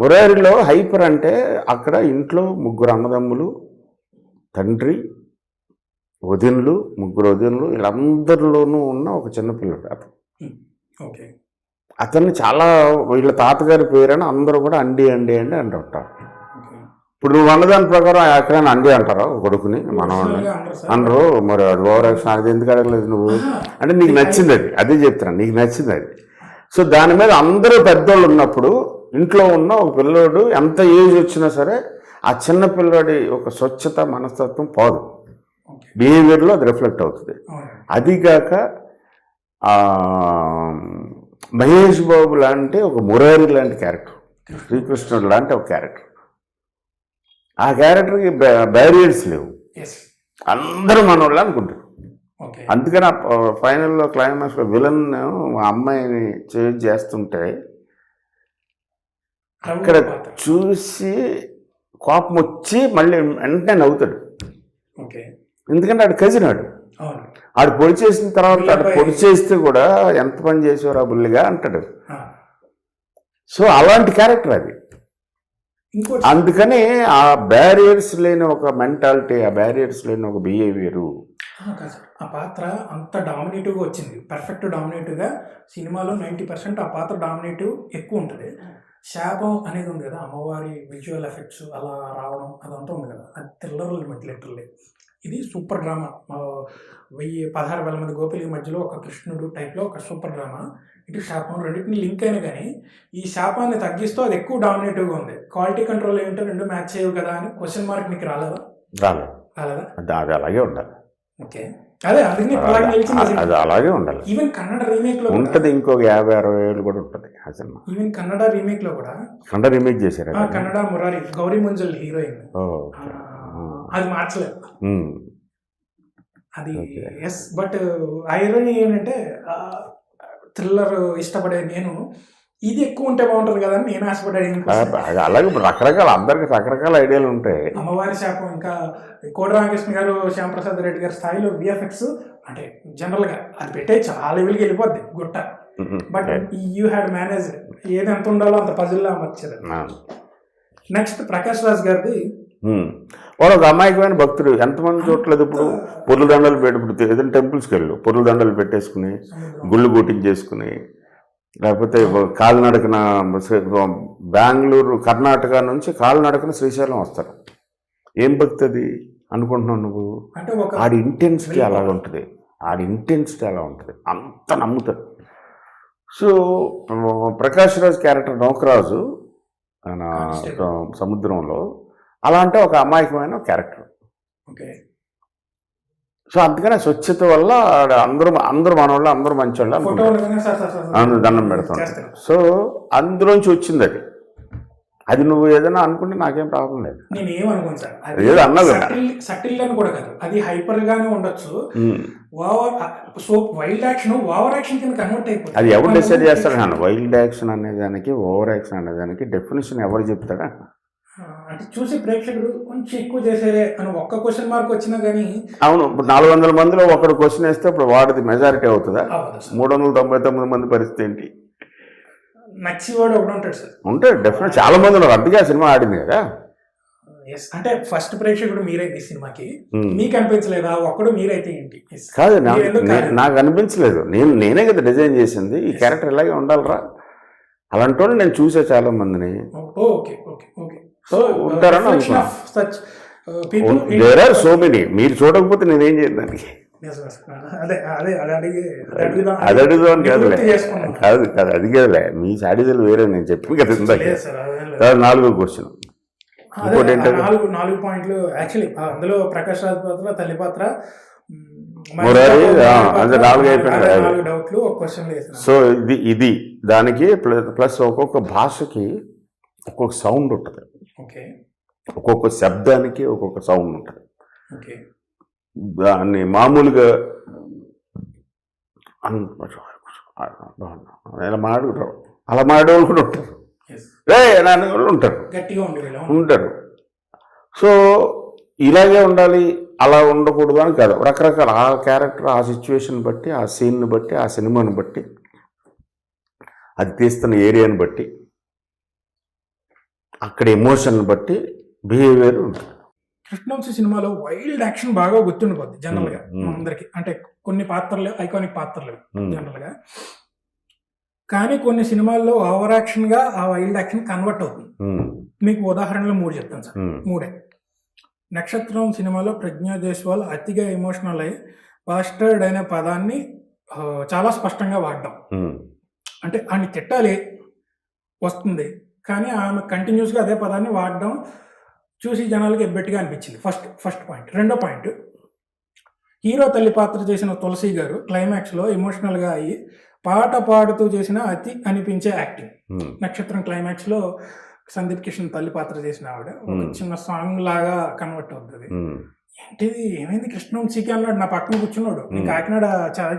మురారిలో hyper అంటే అక్కడ ఇంట్లో ముగ్గురు అన్నదమ్ములు, తండ్రి, వదినలు, ముగ్గురు వదినలు, వీళ్ళందరిలోనూ ఉన్న ఒక చిన్నపిల్లడు అతను. ఓకే. అతన్ని చాలా వీళ్ళ తాతగారి పేరని అందరూ కూడా అండి అండి అండి అంటుంటారు. ఇప్పుడు నువ్వు అన్నదాని ప్రకారం ఎక్కడైనా అండి అంటారా కొడుకుని మనవాడిని అనరు. మరి అది ఓవర్ యాక్షన్ అది ఎందుకు అడగలేదు నువ్వు అంటే నీకు నచ్చింది అది, అదే చెప్తున్నాను, నీకు నచ్చింది అది. సో దాని మీద అందరూ పెద్దోళ్ళు ఉన్నప్పుడు ఇంట్లో ఉన్న ఒక పిల్లోడు ఎంత ఏజ్ వచ్చినా సరే ఆ చిన్న పిల్లోడి ఒక స్వచ్ఛత మనస్తత్వం పోదు, బిహేవియర్లో అది రిఫ్లెక్ట్ అవుతుంది. అదిగాక మహేష్ బాబు లాంటి ఒక మురారి లాంటి క్యారెక్టర్, శ్రీకృష్ణుడు లాంటి ఒక క్యారెక్టర్, ఆ క్యారెక్టర్కి బ్యారియర్స్ లేవు, అందరూ మనోళ్ళు అనుకుంటారు. అందుకని ఫైనల్లో క్లైమాక్స్లో విలన్ మా అమ్మాయిని చేస్తుంటే అక్కడ చూసి కోపం వచ్చి మళ్ళీ వెంటనే నవ్వుతాడు. ఎందుకంటే ఆడు కజినాడు, ఆడు పొడి చేసిన తర్వాత ఆడు పొడి చేస్తే కూడా ఎంత పని చేసేవారు ఆ బుల్లిగా అంటాడు. సో అలాంటి క్యారెక్టర్ అది. అందుకని ఆ బ్యారియర్స్ లేని ఒక మెంటాలిటీ, ఆ బ్యారియర్స్ లేని ఒక బిహేవియరు. ఆ పాత్ర అంత డామినేటివ్గా వచ్చింది, పర్ఫెక్ట్ డామినేటివ్గా. సినిమాలో 90% ఆ పాత్ర డామినేటివ్ ఎక్కువ ఉంటుంది. శాపం అనేది ఉంది కదా, అమ్మవారి విజువల్ ఎఫెక్ట్స్ అలా రావడం అదంతా ఉంది కదా, అది థ్రిల్లర్ లిటరల్లీ. ఇది సూపర్ డ్రామా. 16,000 మంది గోపిల మధ్యలో ఒక కృష్ణుడు టైప్లో ఒక సూపర్ డ్రామా. ఇటు శాపం రెండింటిని లింక్ అయినా కానీ ఈ శాపాన్ని తగ్గిస్తూ అది ఎక్కువ డామినేటివ్గా ఉంది. క్వాలిటీ కంట్రోల్ ఏంటో రెండు మ్యాచ్ చేయవు కదా అని క్వశ్చన్ మార్క్ నీకు రాలేదా? రాలేదా? అది అలాగే ఉండాలి. ఓకే, అదే అందుకని అది అలాగే ఉండాలి. ఈవెన్ కన్నడ రీమేక్ లో ఉంటుంది, ఇంకొక 50-60 ఏళ్ళు కూడా ఉంటుంది ఆ సినిమా. ఈవెన్ కన్నడ రీమేక్ లో కూడా కన్నడ రీమేక్ చేశారు. కన్నడ మురారి గౌరీ మంజుల్ హీరోయిన్, అది మార్చలేదు అది. ఎస్, బట్ ఐరనీ ఏంటంటే థ్రిల్లర్ ఇష్టపడే నేను ఇది ఎక్కువ ఉంటే బాగుంటుంది కదా అని నేను ఆశపడ్డాను. అలాగే రకరకాల అందరికి రకరకాల ఐడియాలు ఉంటాయి. అమ్మవారి శాపం, ఇంకా కోడి రామకృష్ణ గారు, శ్యాంప్రసాద్ రెడ్డి గారి స్థాయిలో విఎఫ్ఎక్స్ అంటే జనరల్గా అది పెట్టేయచ్చు, ఆ లెవెల్కి వెళ్ళిపోద్ది గుట్ట. బట్ యూ హ్యాడ్ మేనేజ్ ఏది ఎంత ఉండాలో అంత పజిల్లా అమర్చారు. నెక్స్ట్ ప్రకాష్ రాజ్ గారిది, వాడు ఒక అమాయకమైన భక్తుడు. ఎంతమంది చూడలేదు ఇప్పుడు పొర్లు దండలు పెట్టి ఏదైనా టెంపుల్స్కి వెళ్ళు, పొర్లు దండలు పెట్టేసుకుని గుళ్ళు గుట్టించేసుకుని, లేకపోతే కాలినడకన బెంగళూరు కర్ణాటక నుంచి కాలినడకన శ్రీశైలం వస్తారు. ఏం భక్తి అది అనుకుంటున్నావు నువ్వు? ఆడి ఇంటెన్సిటీ అలా ఉంటుంది, అంత నమ్ముతాడు. సో ప్రకాష్ రాజ్ క్యారెక్టర్ నౌకరాజు ఆయన సముద్రంలో అలా అంటే ఒక అమాయకమైన క్యారెక్టర్. సో అందుకనే స్వచ్ఛత వల్ల అందరూ మనవాళ్ళు, అందరూ మంచివాళ్ళు అనుకుంటారు, దండం పెడతాను. సో అందులోంచి వచ్చింది అది. అది నువ్వు ఏదైనా అనుకుంటే నాకేం ప్రాబ్లం లేదు, నేను ఏమనుకోను సార్. ఏదో అన్నది సటిల్ అని కూడా కాదు, అది హైపర్ గానే ఉండొచ్చు. వైల్డ్ యాక్షన్ ఓవర్ యాక్షన్ కింద కన్వర్ట్ అయిపోతుంది. అది ఎవరు డిసైడ్ చేస్తాడు? వైల్డ్ యాక్షన్ అనేదానికి ఓవర్ యాక్షన్ అనేదానికి డెఫినేషన్ ఎవరు చెప్తాడా? అంటే చూసి ప్రేక్షకుడు కొంచెం ఎక్కువ చేసేరే అని ఒక్క క్వశ్చన్ మార్క్ వచ్చినా కానీ. అవును, ఇప్పుడు 400 మందిలో ఒకడు క్వశ్చన్ వేస్తే ఇప్పుడు వాడిది మెజారిటీ అవుతుందా? 399 మంది పరిస్థితి ఏంటి? నచ్చివాడు ఒకడు ఉంటాడు సార్, ఉంటాడు డెఫినెట్. చాలా మంది ఉన్నారు, అందుకే సినిమా ఆడింది కదా. అంటే ఫస్ట్ ప్రేక్షకుడు మీరైతే ఈ సినిమాకి మీకు అనిపించలేదా? ఒక్కడు మీరైతే ఏంటి? కాదు, నాకు అనిపించలేదు. నేనే కదా డిజైన్ చేసింది, ఈ క్యారెక్టర్ ఇలాగే ఉండాలిరా అలాంటి వాళ్ళు నేను చూసే చాలా మందిని. Okay okay okay. సో ఉంటారని అనుకున్నాను. There are so many. మీరు చూడకపోతే నేనేం చేయడానికి? అది అడుగుదాం కాదులే, కాదు అది కాదులే, మీ సాడీజులు వేరే. నేను చెప్పి కదా ఇందాక. 4వ క్వశ్చన్ ఇంకోటి ఏంటంటే 4 పాయింట్లు యాక్చువల్లీ అందులో ప్రకాష్ రాజ్ పాత్ర, తల్లి పాత్ర, మురారి, అంటే 4 అయిపోయినాయి. సో ఇది దానికి ప్లస్ ఒక్కొక్క భాషకి ఒక్కొక్క సౌండ్ ఉంటుంది, ఒక్కొక్క శబ్దానికి ఒక్కొక్క సౌండ్ ఉంటుంది. దాన్ని మామూలుగా ఇలా మాడుకుంటారు, అలా మాడేవాళ్ళు కూడా ఉంటారు, నాన్న వాళ్ళు ఉంటారు. సో ఇలాగే ఉండాలి, అలా ఉండకూడదు అని కాదు. రకరకాల ఆ క్యారెక్టర్, ఆ సిచ్యువేషన్ బట్టి, ఆ సీన్ని బట్టి, ఆ సినిమాని బట్టి, అది తీస్తున్న ఏరియాని బట్టి అక్కడ ఎమోషన్ బట్టి బిహేవియర్ ఉంటుంది. కృష్ణవంశీ సినిమాలో వైల్డ్ యాక్షన్ బాగా గుర్తుండిపోద్ది జనరల్ గా మ్మ్. అందరికి. అంటే కొన్ని పాత్రలు ఐకానిక్ పాత్రలు మ్మ్. జనరల్ గా. కానీ కొన్ని సినిమాల్లో ఓవర్ యాక్షన్ గా ఆ వైల్డ్ యాక్షన్ కన్వర్ట్ అవుతుంది. ఉమ్, మీకు ఉదాహరణలు 3 చెప్తాను సార్. ఉమ్, 3. నక్షత్రం సినిమాలో ప్రజ్ఞా జైస్వాల్ అతిగా ఎమోషనల్ అయ్యి బాస్టర్డ్ అనే పదాన్ని చాలా స్పష్టంగా వాడడం. ఉమ్, అంటే ఆమె తిట్టాలి వస్తుంది, కానీ ఆమె కంటిన్యూస్గా అదే పదాన్ని వాడడం చూసి జనాలకి ఎబ్బెట్టిగా అనిపించింది. First point. రెండో పాయింట్, హీరో తల్లి పాత్ర చేసిన తులసి గారు క్లైమాక్స్లో ఎమోషనల్గా అయ్యి పాట పాడుతూ చేసిన అతి అనిపించే యాక్టింగ్. ఉమ్, నక్షత్రం క్లైమాక్స్లో సందీప్ కిషన్ తల్లి పాత్ర చేసిన ఆవిడ ఒక చిన్న సాంగ్ లాగా కన్వర్ట్ అవుతుంది. ఉమ్, ఏంటిది ఏమైంది కృష్ణవంశీకి అన్నాడు నా పక్కన కూర్చున్నాడు. నేను కాకినాడ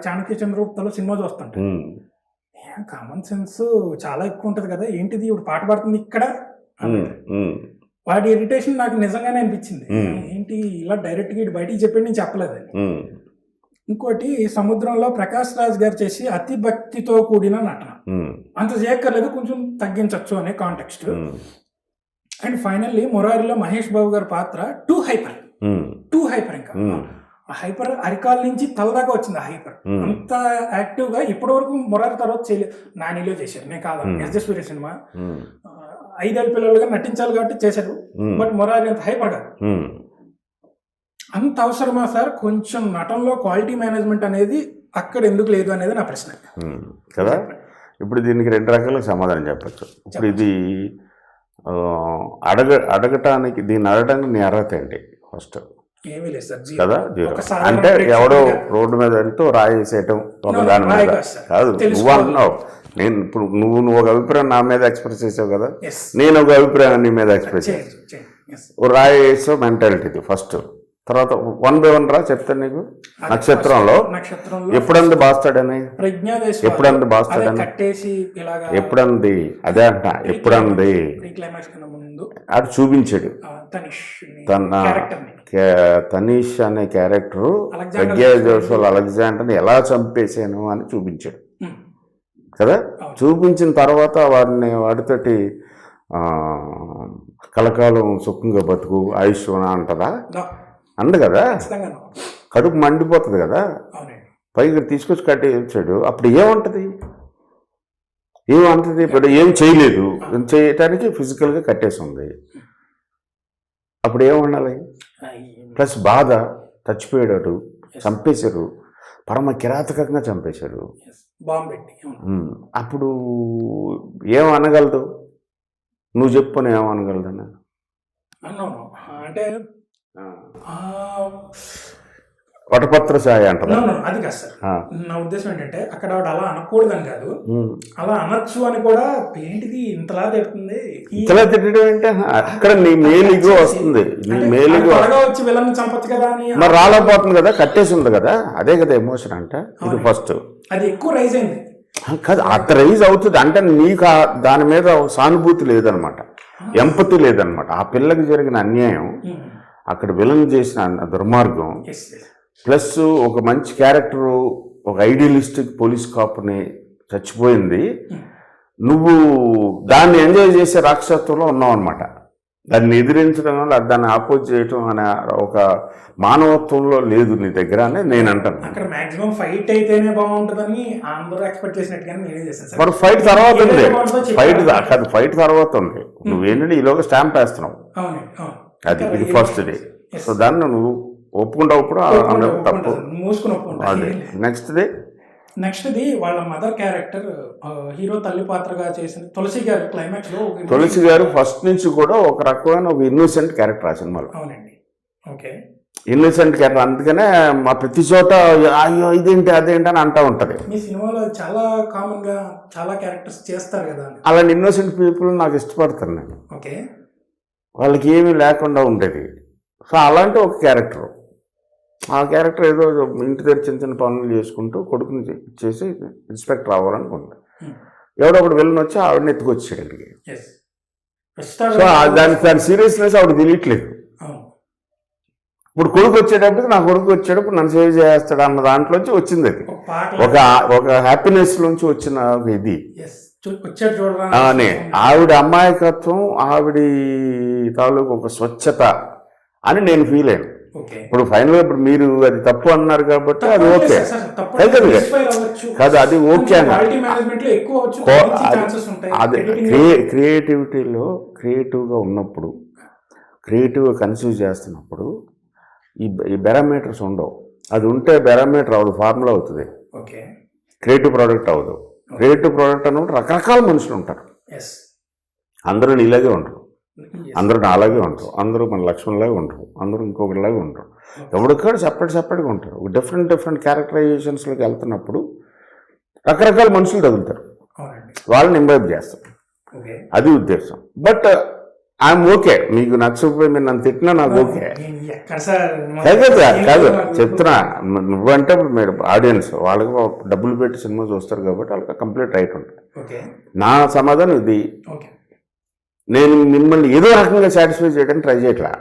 చాణక్య చంద్రగుప్తలో సినిమా చూస్తుంటా. ఉమ్, కామన్ సెన్స్ చాలా ఎక్కువ ఉంటుంది కదా, ఏంటిది ఇప్పుడు పాట పాడుతుంది ఇక్కడ ఉమ్, అన్నాడు. ఉమ్, వాడి ఇరిటేషన్ నాకు నిజంగానే అనిపించింది. ఏంటి ఇలా డైరెక్ట్గా ఇటు బయటికి చెప్పి నేను చెప్పలేదని. ఉమ్, ఇంకోటి, సముద్రంలో ప్రకాష్ రాజ్ గారు చేసి అతి భక్తితో కూడిన నటన ఉమ్, అంత చేయక్కర్లేదు, కొంచెం తగ్గించవచ్చు అనే కాంటెక్స్ట్. ఉమ్, అండ్ ఫైనల్లీ మురారిలో మహేష్ బాబు గారి పాత్ర టూ హైపర్. ఇంకా ఉమ్, ఆ హైపర్ అరికాల నుంచి తల దాకా వచ్చింది. ఆ హైపర్ అంత యాక్టివ్ గా ఇప్పటి వరకు మురారి తర్వాత చేయలేదు. నానిలో చేశారు, నేను కాదు ఎస్జే సూర్య సినిమా ఉమ్, 5 ఏళ్ళ పిల్లలుగా నటించాలి కాబట్టి చేశారు. బట్ మురారి అంత హైపర్ కాదు. ఉమ్, అంత అవసరమా సార్? కొంచెం నటనలో క్వాలిటీ మేనేజ్మెంట్ అనేది అక్కడ ఎందుకు లేదు అనేది నా ప్రశ్న. ఉమ్, కదా. ఇప్పుడు దీనికి 2 రకాలుగా సమాధానం చెప్పచ్చు. ఇప్పుడు ఇది అడగటానికి నీ అర్హత ఏంటి ఫస్ట్? ఏమీ లేదు సార్, కదా, జీరో. అంటే ఎవడో రోడ్డు మీద వెళ్తూ రాయి వేసేయటం ఒక దాని మీద కాదు. నువ్వు అంటున్నావు, నేను ఇప్పుడు నువ్వు ఒక అభిప్రాయం నా మీద ఎక్స్ప్రెస్ చేసావు కదా, నేను ఒక అభిప్రాయం నీ మీద ఎక్స్ప్రెస్ చేసావు. రాయి వేసో మెంటాలిటీ ఫస్ట్. తర్వాత 1 by 1 రా చెప్తాను నీకు. నక్షత్రంలో ఎప్పుడంది బాస్తాడని, ఎప్పుడంది బాస్తాడని, ఎప్పుడంది అదే అంట, ఎప్పుడంది అటు చూపించాడు. తనీష్ అనే క్యారెక్టరు ప్రజ్ఞా జైస్వాల్ అలెగ్జాండర్ని ఎలా చంపేశాను అని చూపించాడు కదా. చూపించిన తర్వాత వాడితోటి కలకాలం సుఖంగా బతుకు ఆయుష్నా అంటదా అంది కదా. కడుపు మండిపోతుంది కదా. పైకి తీసుకొచ్చి కట్టేసాడు. అప్పుడు ఏమంటది? ఇప్పుడు ఏం చేయలేదు, చేయటానికి ఫిజికల్గా కట్టేసి ఉంది. అప్పుడు ఏమండాలి? ప్లస్ బాధ, చచ్చిపోయాడు, చంపేశారు, పరమ కిరాతకంగా చంపేశారు. అప్పుడు ఏమనగలదు? నువ్వు చెప్పు, ఏమనగలదన్నా? అంటే వటపత్ర ఛాయ అంటారు. అది కాదు సార్, నా ఉద్దేశం ఏంటంటే అక్కడ ఆవిడ అలా అనకూడదని కాదు, అలా అనొచ్చు అని కూడా. ఏంటిది ఇంతలా తిడుతుంది? ఇంతలా తిట్టడం అంటే అక్కడ నీ మేలుగా వస్తుంది, నీ మేలుగా వచ్చి విలన్ చంపచ్చు కదా అని. మరి రాలేకపోతుంది కదా, కట్టేసి ఉంది కదా. అదే కదా ఎమోషన్ అంటే. ఇది ఫస్ట్ అది ఎక్కువ రైజ్ అయింది కాదు, అంత రైజ్ అవుతుంది అంటే నీకు దాని మీద సానుభూతి లేదనమాట, ఎంపతి లేదనమాట. ఆ పిల్లకి జరిగిన అన్యాయం, అక్కడ విలన్ చేసిన దుర్మార్గం, ప్లస్ ఒక మంచి క్యారెక్టరు, ఒక ఐడియలిస్టిక్ పోలీస్ కాపుని చచ్చిపోయింది. నువ్వు దాన్ని ఎంజాయ్ చేసే రాక్షసత్వంలో ఉన్నావు అనమాట. దాన్ని ఎదిరించడం వల్ల దాన్ని ఆపోజ్ చేయటం అనే ఒక మానవత్వంలో లేదు నీ దగ్గర అని నేను అంటాను. అక్కడ మాక్సిమం ఫైట్ అయితేనే బాగుంటుందని అందరూ ఎక్స్పెక్ట్ చేసినట్టుగానే నేనే చేశాను. మరి ఫైట్ తర్వాత ఉంది, ఫైట్ తర్వాత ఉంది. నువ్వేంటంటే ఈలోగా స్టాంప్ వేస్తున్నావు. అది ఇది ఫస్ట్ డే. సో దాన్ని నువ్వు ఒప్పుకుంటావు. తప్పు మూసుకుని ఒప్పుకుంటా. అదే నెక్స్ట్ది వాళ్ళ మదర్ క్యారెక్టర్, హీరో తల్లి పాత్రగా చేసిన తులసి గారు క్లైమాక్స్ లో. తులసి గారు ఫస్ట్ నుంచి కూడా ఒక రకమైన ఒక ఇన్నోసెంట్ క్యారెక్టర్ ఆ సినిమాలో. అవునండి, ఓకే, ఇన్నోసెంట్ క్యారెక్టర్. అందుకనే మా ప్రతి చోట అయ్యో ఇదేంటి అదేంటి అని అంటూ ఉంటది. మీ సినిమాలో చాలా కామన్ గా చాలా క్యారెక్టర్స్ చేస్తారు కదా. అలాంటి ఇన్నోసెంట్ పీపుల్ నాకు ఇష్టపడతాను నేను. ఓకే, వాళ్ళకి ఏమీ లేకుండా ఉండేది. సో అలాంటి ఒక క్యారెక్టర్, ఆ క్యారెక్టర్ ఏదో ఇంటి దగ్గర చిన్న చిన్న పనులు చేసుకుంటూ కొడుకుని చేసి ఇన్స్పెక్టర్ అవ్వాలనుకుంటా. ఎవడో ఒకటి వెళ్ళని వచ్చి ఆవిడని ఎత్తుకొచ్చాడు ఇంటికి. సో దాని సీరియస్నెస్ ఆవిడ తెలియట్లేదు. ఇప్పుడు కొడుకు వచ్చేటప్పటికి, నా కొడుకు వచ్చేటప్పుడు నన్ను సేవ్ చేస్తాడు అన్న దాంట్లోంచి వచ్చింది అది. ఒక హ్యాపీనెస్ లోంచి వచ్చిన ఇది. వచ్చాడు చూడరా అని ఆవిడ అమాయకత్వం, ఆవిడ తాలూకు ఒక స్వచ్ఛత అని నేను ఫీల్ అయ్యాను. ఓకే ఇప్పుడు ఫైనల్ ఇప్పుడు మీరు అది తప్పు అన్నారు కాబట్టి అది ఓకే కాదు, అది ఓకే అన్న అది క్రియేటివిటీలో క్రియేటివ్గా ఉన్నప్పుడు, క్రియేటివ్గా కన్సీవ్ చేస్తున్నప్పుడు ఈ బెరామీటర్స్ ఉండవు. అది ఉంటే బెరామీటర్ అవ్వదు, ఫార్ములా అవుతుంది, ఓకే క్రియేటివ్ ప్రోడక్ట్ అవ్వదు. క్రియేటివ్ ప్రోడక్ట్ అన్నప్పుడు రకరకాల మనుషులు ఉంటారు, అందరూ ఇలాగే ఉంటారు, అందరూ నాలాగే ఉంటారు, అందరూ మన లక్ష్మణ్లాగా ఉంటారు, అందరూ ఇంకొకటిలాగా ఉంటారు, ఎవరికాడు సపరేట్గా ఉంటారు. డిఫరెంట్ క్యారెక్టరైజేషన్స్లోకి వెళ్తున్నప్పుడు రకరకాల మనుషులు తగులుతారు, వాళ్ళని ఇంబైబ్ చేస్తాం, అది ఉద్దేశం. బట్ ఐఎమ్ ఓకే, మీకు నచ్చకపోయి మీరు నన్ను తిట్టినా నాకు ఓకే కాదు చెప్తున్నా. నువ్వంటే మీరు ఆడియన్స్ వాళ్ళకి డబ్బులు పెట్టి సినిమా చూస్తారు కాబట్టి వాళ్ళకి కంప్లీట్ రైట్ ఉంటుంది. నా సమాధానం ఇది, నేను మిమ్మల్ని ఏదో రకంగా సాటిస్ఫై చేయడానికి ట్రై చేయట్లా.